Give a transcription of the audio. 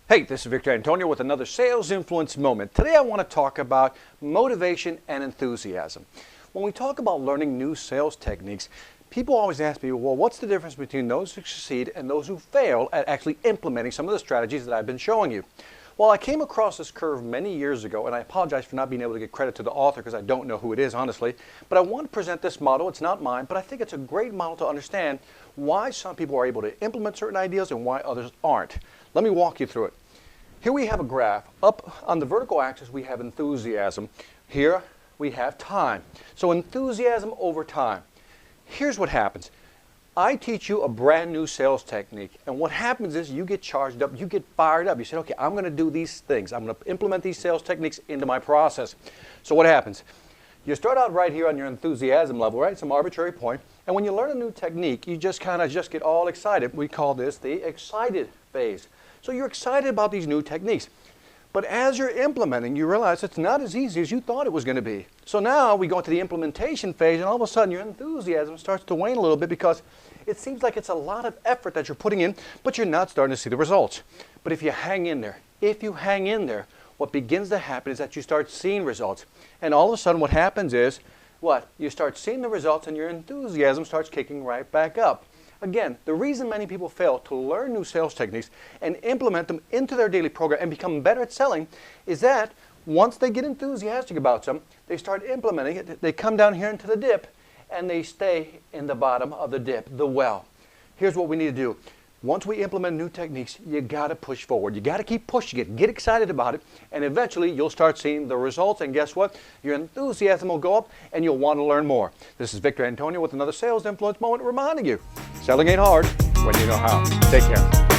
Hey, this is Victor Antonio with another Sales Influence Moment. Today I want to talk about motivation and enthusiasm. When we talk about learning new sales techniques, people always ask me, well, what's the difference between those who succeed and those who fail at actually implementing some of the strategies that I've been showing you? Well, I came across this curve many years ago, and I apologize for not being able to get credit to the author because I don't know who it is, honestly. But I want to present this model. It's not mine, but I think it's a great model to understand why some people are able to implement certain ideas and why others aren't. Let me walk you through it. Here we have a graph. Up on the vertical axis, we have enthusiasm. Here we have time. So enthusiasm over time. Here's what happens. I teach you a brand new sales technique, and what happens is you get charged up, you get fired up. You say, okay, I'm going to do these things. I'm going to implement these sales techniques into my process. So what happens? You start out right here on your enthusiasm level, right? Some arbitrary point. And when you learn a new technique, you just kind of get all excited. We call this the excited phase. So you're excited about these new techniques. But as you're implementing, you realize it's not as easy as you thought it was going to be. So now we go into the implementation phase, and all of a sudden your enthusiasm starts to wane a little bit because it seems like it's a lot of effort that you're putting in, but you're not starting to see the results. But if you hang in there, what begins to happen is that you start seeing results. And all of a sudden what happens is, what? You start seeing the results and your enthusiasm starts kicking right back up. Again, the reason many people fail to learn new sales techniques and implement them into their daily program and become better at selling is that once they get enthusiastic about something, they start implementing it, they come down here into the dip, and they stay in the bottom of the dip, the well. Here's what we need to do. Once we implement new techniques, you got to push forward. You got to keep pushing it. Get excited about it, and eventually you'll start seeing the results, and guess what? Your enthusiasm will go up, and you'll want to learn more. This is Victor Antonio with another Sales Influence Moment reminding you, selling ain't hard when you know how. Take care.